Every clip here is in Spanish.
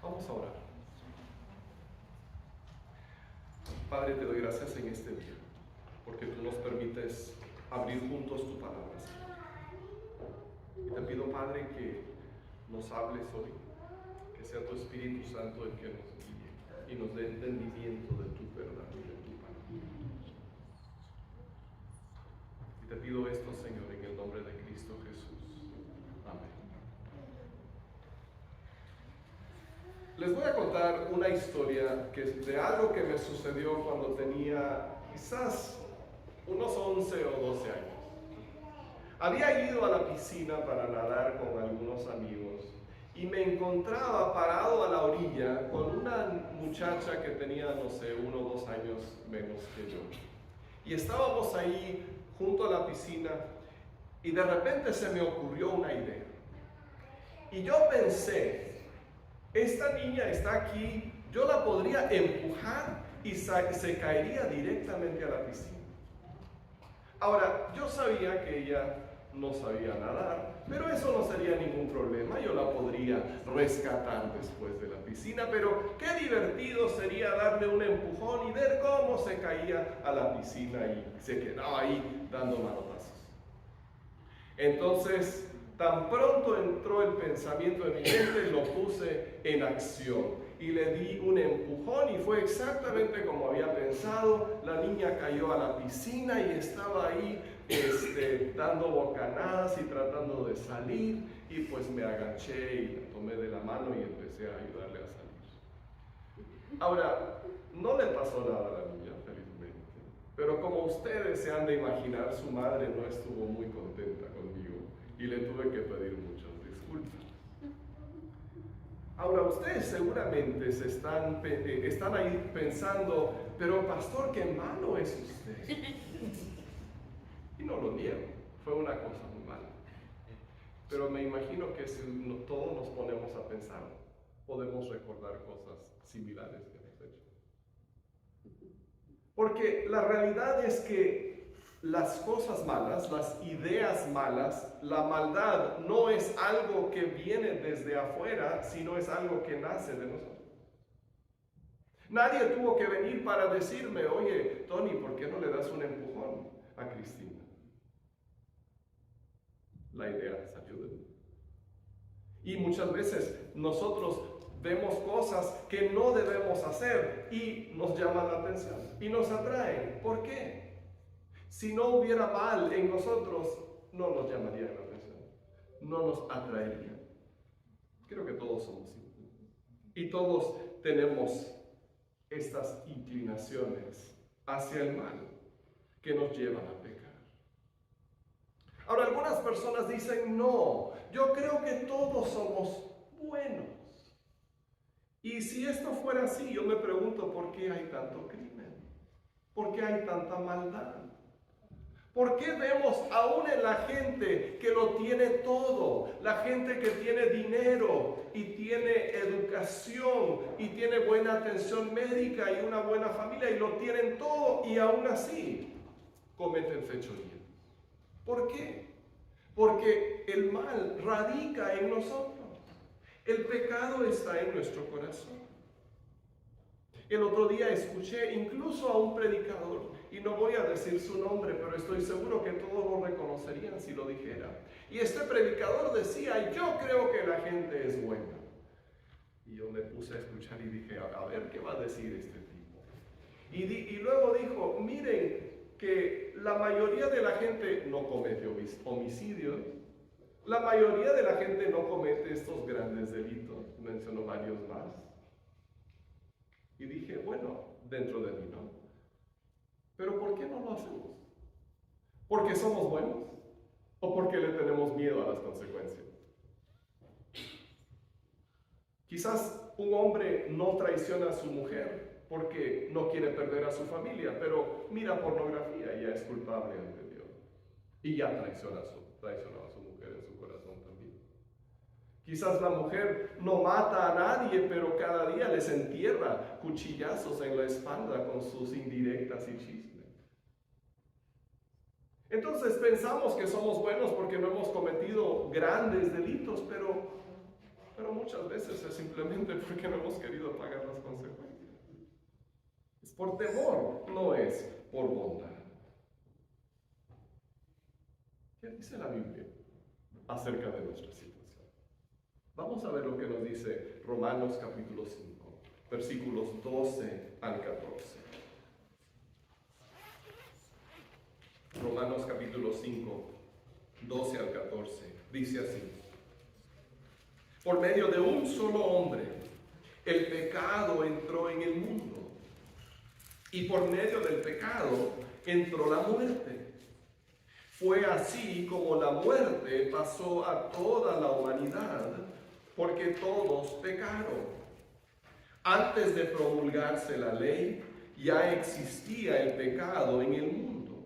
Vamos a orar. Padre, te doy gracias en este día, porque tú nos permites abrir juntos tu palabra, Señor. Y te pido, Padre, que nos hables hoy, que sea tu Espíritu Santo el que nos guíe y nos dé entendimiento de tu verdad y de tu palabra. Y te pido esto, Señor, en el nombre de Cristo Jesús. Amén. Les voy a contar una historia que es de algo que me sucedió cuando tenía quizás unos 11 o 12 años. Había ido a la piscina para nadar con algunos amigos y me encontraba parado a la orilla con una muchacha que tenía, no sé, 1 o 2 años menos que yo. Y estábamos ahí junto a la piscina y de repente se me ocurrió una idea. Y yo pensé, esta niña está aquí, yo la podría empujar y se caería directamente a la piscina. Ahora, yo sabía que ella no sabía nadar, pero eso no sería ningún problema, yo la podría rescatar después de la piscina, pero qué divertido sería darle un empujón y ver cómo se caía a la piscina y se quedaba ahí dando manotazos. Entonces, tan pronto entró el pensamiento en mi mente, lo puse en acción y le di un empujón y fue exactamente como había pensado. La niña cayó a la piscina y estaba ahí dando bocanadas y tratando de salir, y pues me agaché y la tomé de la mano y empecé a ayudarle a salir. Ahora, no le pasó nada a la niña, felizmente, pero como ustedes se han de imaginar, su madre no estuvo muy contenta conmigo y le tuve que pedir muchas disculpas. Ahora, ustedes seguramente están ahí pensando, pero pastor, qué malo es usted. Y no lo niego, fue una cosa muy mala. Pero me imagino que si todos nos ponemos a pensar, podemos recordar cosas similares que hemos hecho. Porque la realidad es que las cosas malas, las ideas malas, la maldad no es algo que viene desde afuera, sino es algo que nace de nosotros. Nadie tuvo que venir para decirme, oye, Tony, ¿por qué no le das un empujón a Cristina? La idea salió de mí. Y muchas veces nosotros vemos cosas que no debemos hacer y nos llaman la atención y nos atraen. ¿Por qué? Si no hubiera mal en nosotros, no nos llamaría la atención, no nos atraería. Creo que todos somos así. Y todos tenemos estas inclinaciones hacia el mal que nos llevan a pecar. Ahora, algunas personas dicen, no, yo creo que todos somos buenos. Y si esto fuera así, yo me pregunto, ¿por qué hay tanto crimen? ¿Por qué hay tanta maldad? ¿Por qué vemos aún en la gente que lo tiene todo? La gente que tiene dinero y tiene educación y tiene buena atención médica y una buena familia y lo tienen todo y aún así cometen fechorías. ¿Por qué? Porque el mal radica en nosotros. El pecado está en nuestro corazón. El otro día escuché incluso a un predicador, y no voy a decir su nombre, pero estoy seguro que todos lo reconocerían si lo dijera. Y este predicador decía, yo creo que la gente es buena. Y yo me puse a escuchar y dije, a ver, ¿qué va a decir este tipo? Y luego dijo, miren, que la mayoría de la gente no comete homicidios, la mayoría de la gente no comete estos grandes delitos, mencionó varios más. Y dije, bueno, dentro de mí, ¿no? Pero ¿por qué no lo hacemos? ¿Porque somos buenos? ¿O porque le tenemos miedo a las consecuencias? Quizás un hombre no traiciona a su mujer porque no quiere perder a su familia, pero mira pornografía y ya es culpable ante Dios. Y ya traicionó a su mujer en su corazón también. Quizás la mujer no mata a nadie, pero cada día les entierra cuchillazos en la espalda con sus indirectas y chismes. Entonces pensamos que somos buenos porque no hemos cometido grandes delitos, pero pero muchas veces es simplemente porque no hemos querido pagar las consecuencias. Es por temor, no es por bondad. ¿Qué dice la Biblia acerca de nuestra situación? Vamos a ver lo que nos dice Romanos capítulo 5, versículos 12 al 14. Romanos capítulo 5, 12 al 14, dice así: por medio de un solo hombre, el pecado entró en el mundo, y por medio del pecado entró la muerte. Fue así como la muerte pasó a toda la humanidad, porque todos pecaron. Antes de promulgarse la ley, ya existía el pecado en el mundo.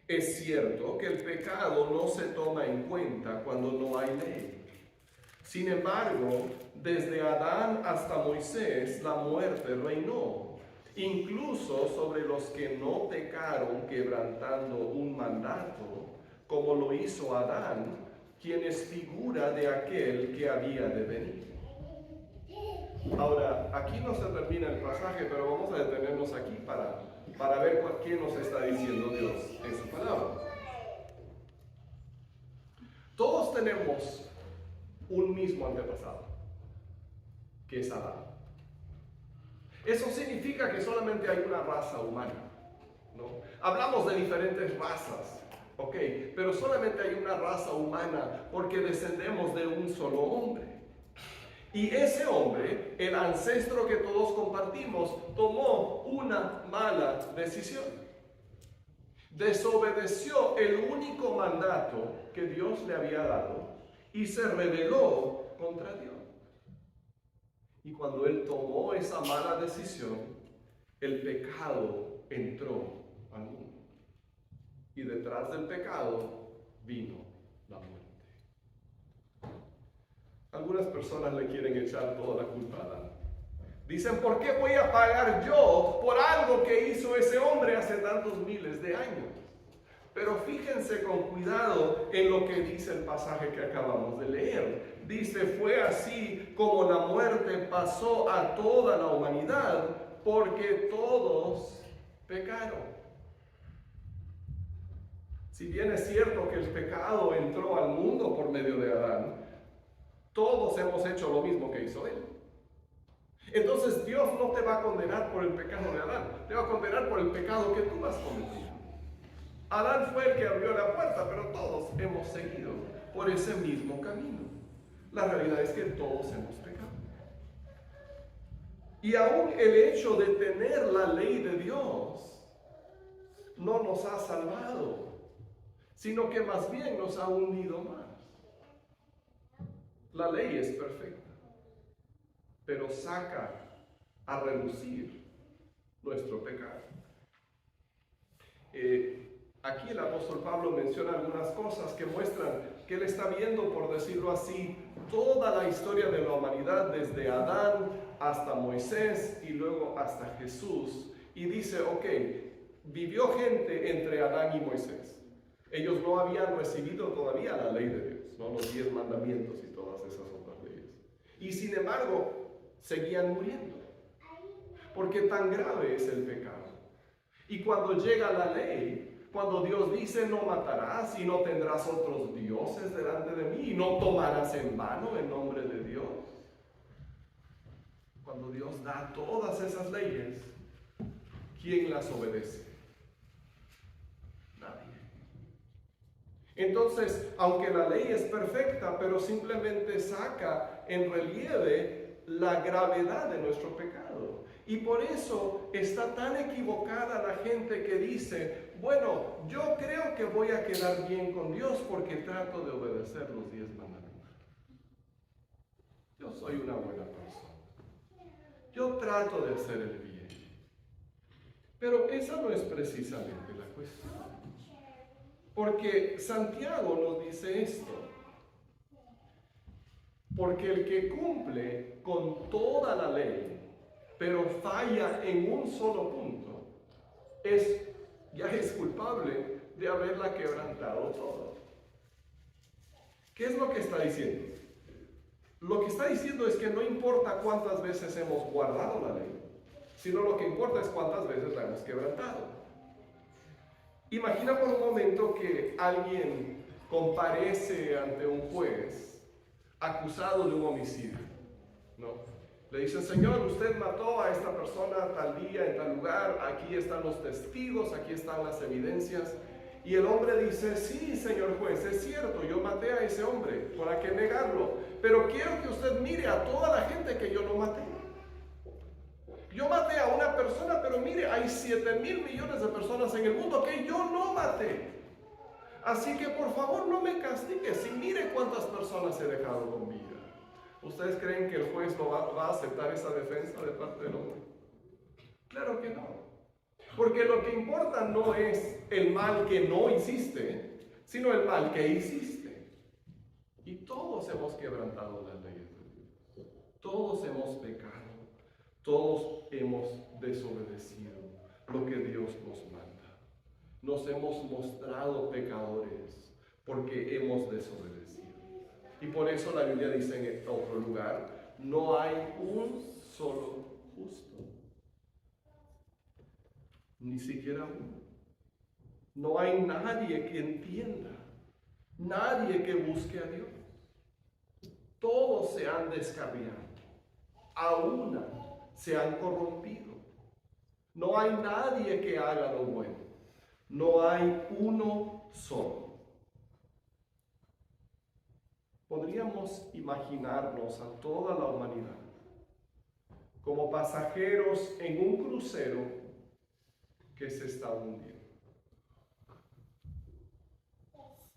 Es cierto que el pecado no se toma en cuenta cuando no hay ley. Sin embargo, desde Adán hasta Moisés, la muerte reinó, incluso sobre los que no pecaron quebrantando un mandato, como lo hizo Adán, quien es figura de aquel que había de venir. Ahora, aquí no se termina el pasaje, pero vamos a detenernos aquí para ver qué nos está diciendo Dios en su palabra. Todos tenemos un mismo antepasado, que es Adán. Eso significa que solamente hay una raza humana, ¿no? Hablamos de diferentes razas, ¿ok? Pero solamente hay una raza humana porque descendemos de un solo hombre. Y ese hombre, el ancestro que todos compartimos, tomó una mala decisión. Desobedeció el único mandato que Dios le había dado y se rebeló contra Dios. Y cuando él tomó esa mala decisión, el pecado entró al mundo. Y detrás del pecado vino la muerte. Algunas personas le quieren echar toda la culpa a Adán. Dicen, ¿por qué voy a pagar yo por algo que hizo ese hombre hace tantos miles de años? Pero fíjense con cuidado en lo que dice el pasaje que acabamos de leer. Dice, fue así como la muerte pasó a toda la humanidad, porque todos pecaron. Si bien es cierto que el pecado entró al mundo por medio de Adán, todos hemos hecho lo mismo que hizo él. Entonces Dios no te va a condenar por el pecado de Adán, te va a condenar por el pecado que tú has cometido. Adán fue el que abrió la puerta, pero todos hemos seguido por ese mismo camino. La realidad es que todos hemos pecado. Y aún el hecho de tener la ley de Dios no nos ha salvado, sino que más bien nos ha hundido más. La ley es perfecta, pero saca a relucir nuestro pecado. Aquí el apóstol Pablo menciona algunas cosas que muestran que él está viendo, por decirlo así, toda la historia de la humanidad, desde Adán hasta Moisés y luego hasta Jesús. Y dice, ok, vivió gente entre Adán y Moisés. Ellos no habían recibido todavía la ley de Dios, ¿no? Los 10 mandamientos y todas esas otras leyes. Y sin embargo, seguían muriendo. Porque tan grave es el pecado. Y cuando llega la ley, cuando Dios dice no matarás y no tendrás otros dioses delante de mí y no tomarás en vano el nombre de Dios. Cuando Dios da todas esas leyes, ¿quién las obedece? Nadie. Entonces, aunque la ley es perfecta, pero simplemente saca en relieve la gravedad de nuestro pecado. Y por eso está tan equivocada la gente que dice, bueno, yo creo que voy a quedar bien con Dios porque trato de obedecer los 10 mandamientos. Yo soy una buena persona. Yo trato de hacer el bien. Pero esa no es precisamente la cuestión. Porque Santiago nos dice esto. Porque el que cumple con toda la ley, pero falla en un solo punto, ya es culpable de haberla quebrantado todo. ¿Qué es lo que está diciendo? Lo que está diciendo es que no importa cuántas veces hemos guardado la ley, sino lo que importa es cuántas veces la hemos quebrantado. Imagina por un momento que alguien comparece ante un juez acusado de un homicidio, ¿no? Le dicen: Señor, usted mató a esta persona tal día, en tal lugar, aquí están los testigos, aquí están las evidencias. Y el hombre dice: sí, señor juez, es cierto, yo maté a ese hombre, ¿para qué negarlo? Pero quiero que usted mire a toda la gente que yo no maté. Yo maté a una persona, pero mire, hay 7,000 millones de personas en el mundo que yo no maté. Así que por favor no me castigue, si mire cuántas personas he dejado con vida. ¿Ustedes creen que el juez no va a aceptar esa defensa de parte del hombre? Claro que no. Porque lo que importa no es el mal que no hiciste, sino el mal que hiciste. Y todos hemos quebrantado las leyes de Dios. Todos hemos pecado. Todos hemos desobedecido lo que Dios nos manda. Nos hemos mostrado pecadores porque hemos desobedecido. Y por eso la Biblia dice en otro lugar: no hay un solo justo. Ni siquiera uno. No hay nadie que entienda, nadie que busque a Dios. Todos se han descarriado, a una se han corrompido. No hay nadie que haga lo bueno. No hay uno solo. Podríamos imaginarnos a toda la humanidad como pasajeros en un crucero que se está hundiendo.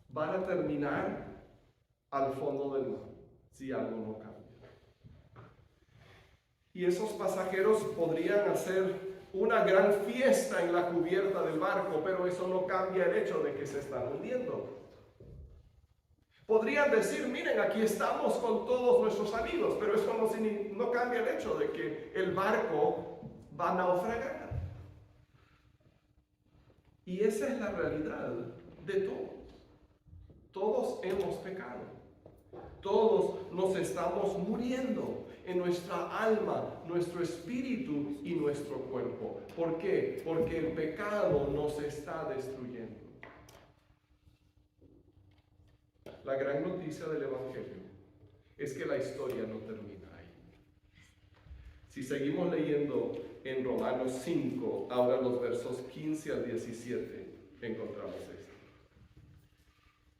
Van a terminar al fondo del mar si algo no cambia. Y esos pasajeros podrían hacer una gran fiesta en la cubierta del barco, pero eso no cambia el hecho de que se están hundiendo. Podrían decir: miren, aquí estamos con todos nuestros amigos, pero eso no cambia el hecho de que el barco va a naufragar. Y esa es la realidad de todos. Todos hemos pecado. Todos nos estamos muriendo en nuestra alma, nuestro espíritu y nuestro cuerpo. ¿Por qué? Porque el pecado nos está destruyendo. La gran noticia del Evangelio es que la historia no termina ahí. Si seguimos leyendo en Romanos 5, ahora los versos 15 al 17, encontramos esto.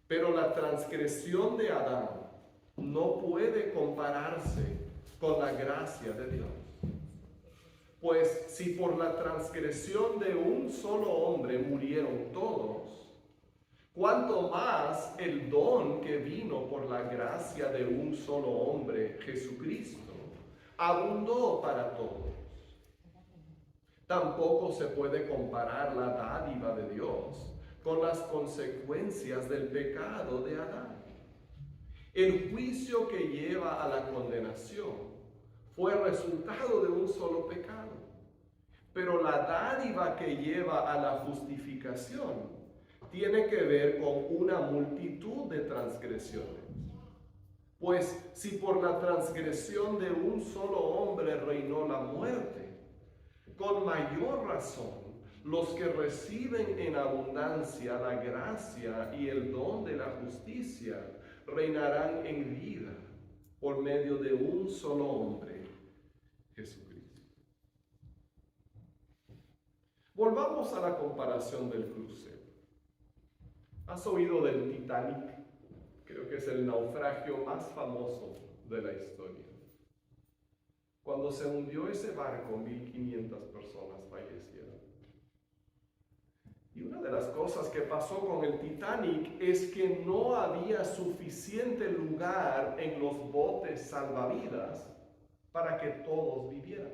Pero la transgresión de Adán no puede compararse con la gracia de Dios. Pues si por la transgresión de un solo hombre murieron todos, cuánto más el don que vino por la gracia de un solo hombre, Jesucristo, abundó para todos. Tampoco se puede comparar la dádiva de Dios con las consecuencias del pecado de Adán. El juicio que lleva a la condenación fue resultado de un solo pecado, pero la dádiva que lleva a la justificación tiene que ver con una multitud de transgresiones. Pues si por la transgresión de un solo hombre reinó la muerte, con mayor razón los que reciben en abundancia la gracia y el don de la justicia reinarán en vida por medio de un solo hombre, Jesucristo. Volvamos a la comparación del crucero. ¿Has oído del Titanic? Creo que es el naufragio más famoso de la historia. Cuando se hundió ese barco, 1,500 personas fallecieron. Y una de las cosas que pasó con el Titanic es que no había suficiente lugar en los botes salvavidas para que todos vivieran.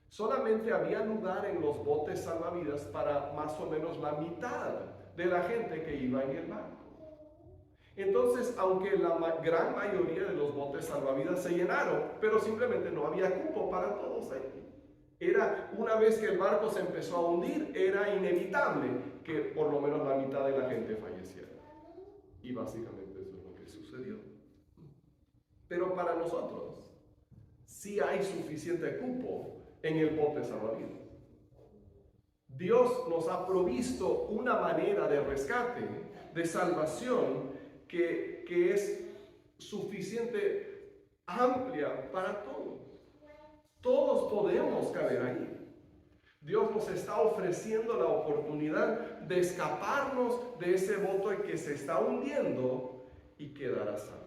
Solamente había lugar en los botes salvavidas para más o menos la mitad de la gente que iba en el barco. Entonces, aunque la gran mayoría de los botes salvavidas se llenaron, pero simplemente no había cupo para todos ahí. Era, una vez que el barco se empezó a hundir, era inevitable que por lo menos la mitad de la gente falleciera. Y básicamente eso es lo que sucedió. Pero para nosotros, sí hay suficiente cupo en el bote salvavidas. Dios nos ha provisto una manera de rescate, de salvación, que es suficiente, amplia para todos. Todos podemos caber ahí. Dios nos está ofreciendo la oportunidad de escaparnos de ese bote que se está hundiendo y quedar a salvo.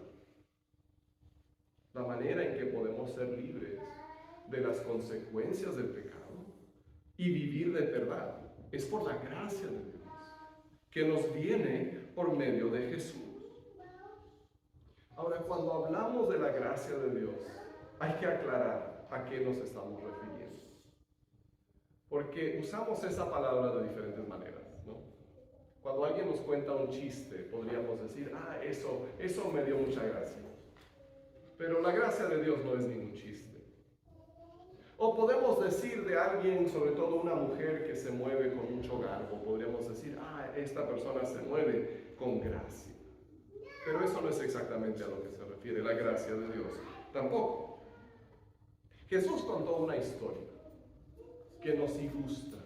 La manera en que podemos ser libres de las consecuencias del pecado y vivir de verdad es por la gracia de Dios, que nos viene por medio de Jesús. Ahora, cuando hablamos de la gracia de Dios, hay que aclarar a qué nos estamos refiriendo. Porque usamos esa palabra de diferentes maneras, ¿no? Cuando alguien nos cuenta un chiste, podríamos decir, eso me dio mucha gracia. Pero la gracia de Dios no es ningún chiste. O podemos decir de alguien, sobre todo una mujer que se mueve con mucho garbo, podríamos decir, esta persona se mueve con gracia. Pero eso no es exactamente a lo que se refiere la gracia de Dios. Tampoco. Jesús contó una historia que nos ilustra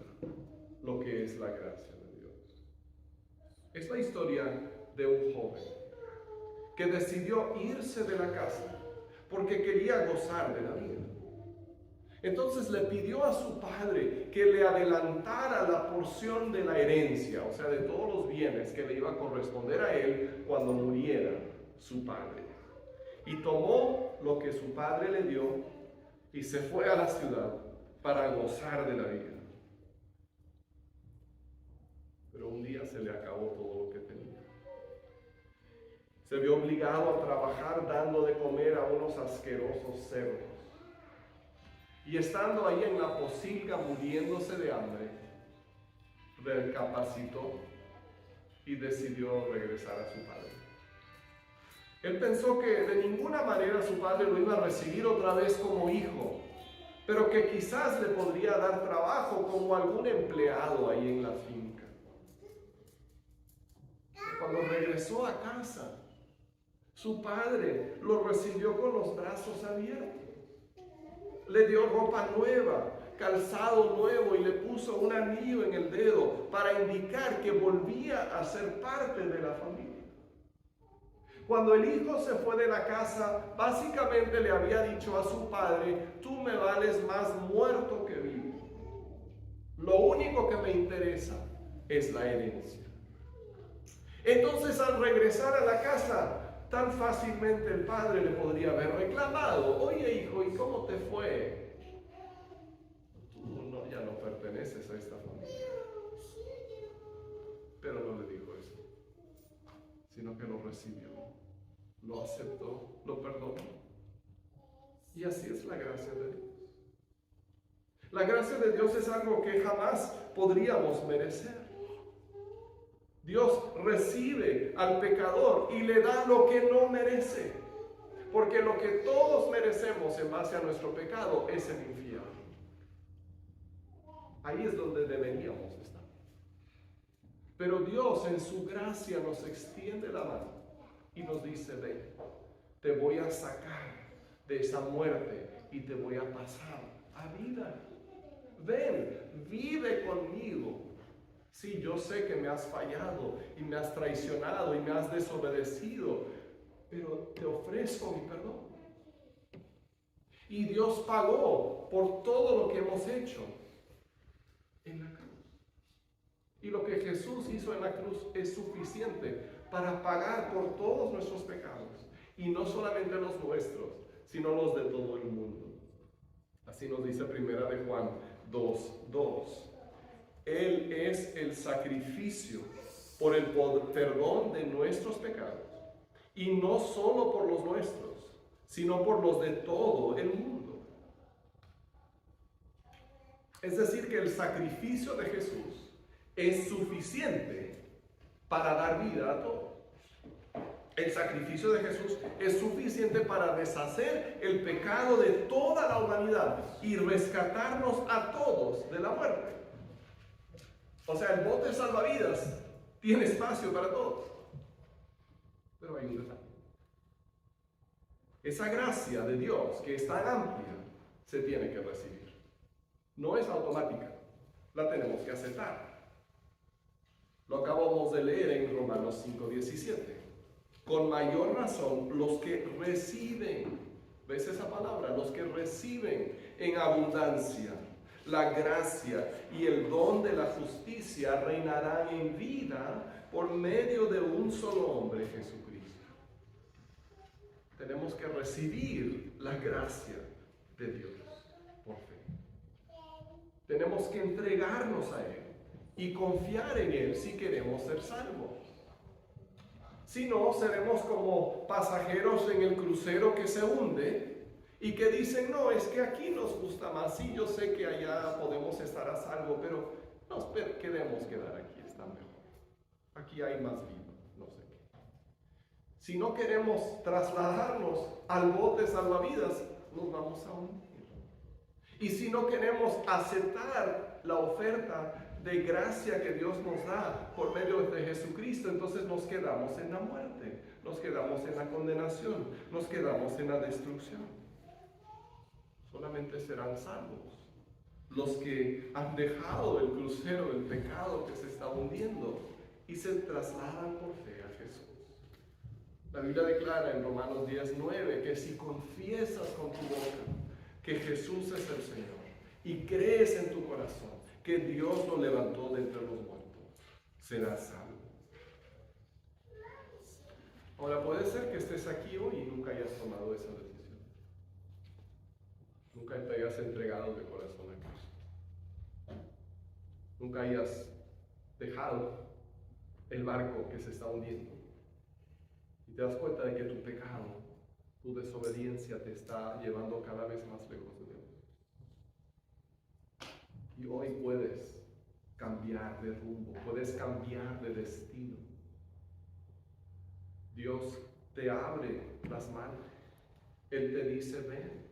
lo que es la gracia de Dios. Es la historia de un joven que decidió irse de la casa porque quería gozar de la vida. Entonces le pidió a su padre que le adelantara la porción de la herencia, o sea, de todos los bienes que le iba a corresponder a él cuando muriera su padre. Y tomó lo que su padre le dio y se fue a la ciudad para gozar de la vida. Pero un día se le acabó todo lo que tenía. Se vio obligado a trabajar dando de comer a unos asquerosos cerdos. Y estando ahí en la pocilga muriéndose de hambre, recapacitó y decidió regresar a su padre. Él pensó que de ninguna manera su padre lo iba a recibir otra vez como hijo, pero que quizás le podría dar trabajo como algún empleado ahí en la finca. Cuando regresó a casa, su padre lo recibió con los brazos abiertos. Le dio ropa nueva, calzado nuevo y le puso un anillo en el dedo para indicar que volvía a ser parte de la familia. Cuando el hijo se fue de la casa, básicamente le había dicho a su padre, tú me vales más muerto que vivo. Lo único que me interesa es la herencia. Entonces, al regresar a la casa, tan fácilmente el padre le podría haber reclamado, oye hijo, ¿y cómo te fue? Tú ya no perteneces a esta familia. Pero no le dijo eso, sino que lo recibió, lo aceptó, lo perdonó. Y así es la gracia de Dios. La gracia de Dios es algo que jamás podríamos merecer. Dios recibe al pecador y le da lo que no merece. Porque lo que todos merecemos en base a nuestro pecado es el infierno. Ahí es donde deberíamos estar. Pero Dios en su gracia nos extiende la mano y nos dice, ven, te voy a sacar de esa muerte y te voy a pasar a vida. Ven, vive conmigo. Sí, yo sé que me has fallado y me has traicionado y me has desobedecido, pero te ofrezco mi perdón. Y Dios pagó por todo lo que hemos hecho en la cruz. Y lo que Jesús hizo en la cruz es suficiente para pagar por todos nuestros pecados. Y no solamente los nuestros, sino los de todo el mundo. Así nos dice Primera de Juan 2:2. Él es el sacrificio por el perdón de nuestros pecados. Y no solo por los nuestros, sino por los de todo el mundo. Es decir, que el sacrificio de Jesús es suficiente para dar vida a todos. El sacrificio de Jesús es suficiente para deshacer el pecado de toda la humanidad y rescatarnos a todos de la muerte. O sea, el bote salvavidas tiene espacio para todos. Pero hay un detalle. Esa gracia de Dios, que es tan amplia, se tiene que recibir. No es automática, la tenemos que aceptar. Lo acabamos de leer en Romanos 5:17. Con mayor razón, los que reciben, ¿ves esa palabra? Los que reciben en abundancia la gracia y el don de la justicia reinarán en vida por medio de un solo hombre, Jesucristo. Tenemos que recibir la gracia de Dios por fe. Tenemos que entregarnos a Él y confiar en Él si queremos ser salvos. Si no, seremos como pasajeros en el crucero que se hunde y que dicen, no, es que aquí nos gusta más. Sí, yo sé que allá podemos estar a salvo, pero nos queremos quedar aquí, está mejor. Aquí hay más vida, no sé qué. Si no queremos trasladarnos al bote salvavidas, nos vamos a hundir. Y si no queremos aceptar la oferta de gracia que Dios nos da por medio de Jesucristo, entonces nos quedamos en la muerte, nos quedamos en la condenación, nos quedamos en la destrucción. Solamente serán salvos los que han dejado el crucero del pecado que se está hundiendo y se trasladan por fe a Jesús. La Biblia declara en Romanos 10:9 que si confiesas con tu boca que Jesús es el Señor y crees en tu corazón que Dios lo levantó de entre los muertos, serás salvo. Ahora, puede ser que estés aquí hoy y nunca hayas tomado esa decisión. Nunca te hayas entregado de corazón a Cristo. Nunca hayas dejado el barco que se está hundiendo. Y te das cuenta de que tu pecado, tu desobediencia te está llevando cada vez más lejos de Dios. Y hoy puedes cambiar de rumbo, puedes cambiar de destino. Dios te abre las manos. Él te dice, ven.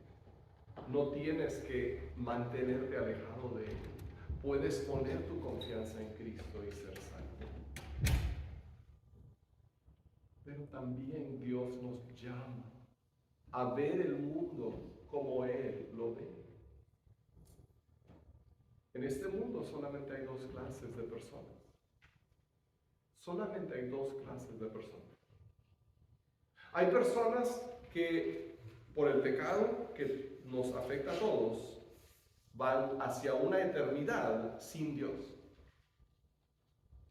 No tienes que mantenerte alejado de Él. Puedes poner tu confianza en Cristo y ser salvo. Pero también Dios nos llama a ver el mundo como Él lo ve. En este mundo solamente hay dos clases de personas. Solamente hay dos clases de personas. Hay personas que por el pecado que nos afecta a todos van hacia una eternidad sin Dios.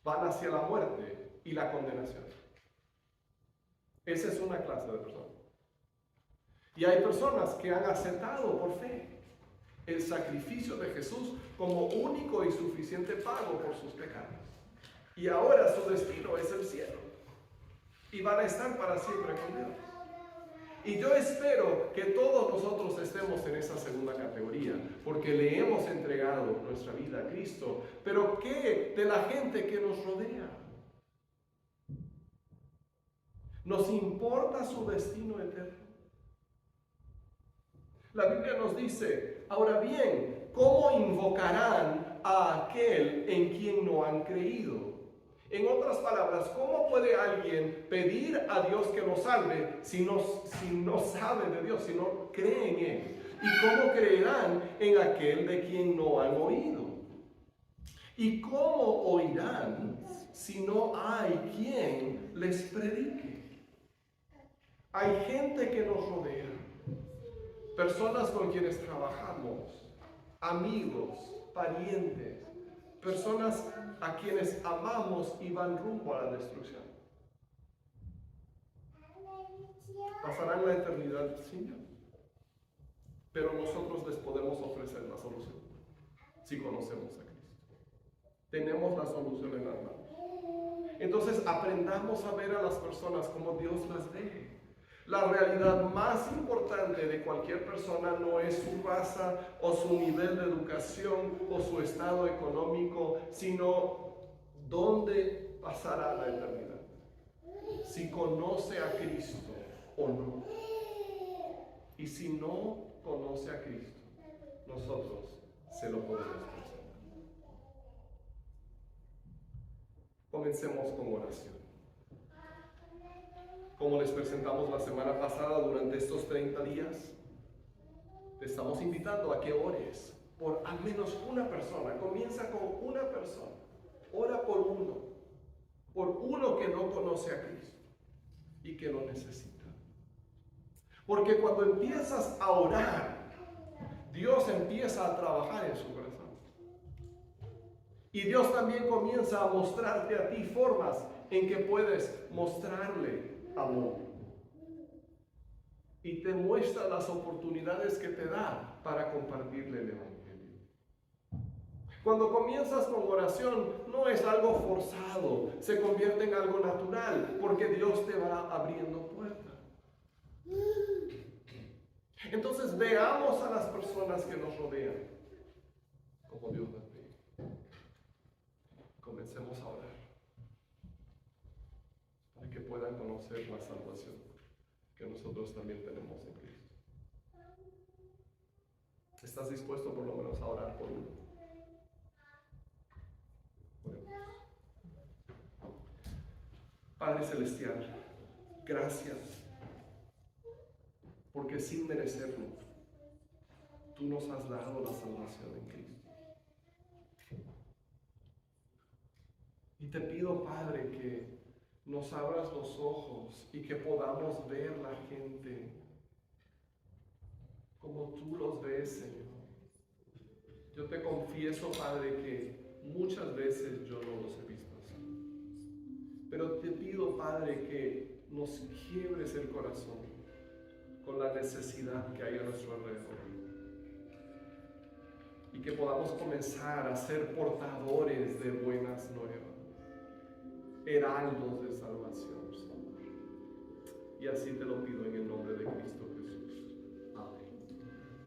Van hacia la muerte y la condenación. Esa es una clase de personas. Y hay personas que han aceptado por fe el sacrificio de Jesús como único y suficiente pago por sus pecados. Y ahora su destino es el cielo. Y van a estar para siempre con Dios. Y yo espero que todos nosotros estemos en esa segunda categoría, porque le hemos entregado nuestra vida a Cristo. Pero ¿qué de la gente que nos rodea? ¿Nos importa su destino eterno? La Biblia nos dice, ahora bien, ¿cómo invocarán a aquel en quien no han creído? En otras palabras, ¿cómo puede alguien pedir a Dios que lo salve si no sabe de Dios, si no cree en Él? ¿Y cómo creerán en aquel de quien no han oído? ¿Y cómo oirán si no hay quien les predique? Hay gente que nos rodea. Personas con quienes trabajamos, amigos, parientes, personas a quienes amamos y van rumbo a la destrucción. Pasarán la eternidad sin Dios. Pero nosotros les podemos ofrecer la solución, si conocemos a Cristo. Tenemos la solución en las manos. Entonces aprendamos a ver a las personas como Dios las ve. La realidad más importante de cualquier persona no es su raza o su nivel de educación o su estado económico, sino dónde pasará la eternidad. Si conoce a Cristo o no. Y si no conoce a Cristo, nosotros se lo podemos presentar. Comencemos con oración. como les presentamos la semana pasada durante estos 30 días, te estamos invitando a que ores por al menos una persona. Comienza con una persona. Ora por uno que no conoce a Cristo y que lo necesita. Porque cuando empiezas a orar, Dios empieza a trabajar en su corazón. Y Dios también comienza a mostrarte a ti formas en que puedes mostrarle amor. Y te muestra las oportunidades que te da para compartirle el Evangelio. Cuando comienzas con oración, no es algo forzado, se convierte en algo natural, porque Dios te va abriendo puertas. Entonces veamos a las personas que nos rodean como Dios las ve. Comencemos a orar para que puedan conocer la salvación que nosotros también tenemos en Cristo. ¿Estás dispuesto por lo menos a orar por uno? Padre Celestial, gracias, porque sin merecerlo, tú nos has dado la salvación en Cristo. Y te pido, Padre, que nos abras los ojos y que podamos ver la gente como tú los ves, Señor. Yo te confieso, Padre, que muchas veces yo no los he visto así. Pero te pido, Padre, que nos quiebres el corazón con la necesidad que hay a nuestro alrededor. Y que podamos comenzar a ser portadores de buenas nuevas, heraldos de salvación, Señor. Y así te lo pido en el nombre de Cristo.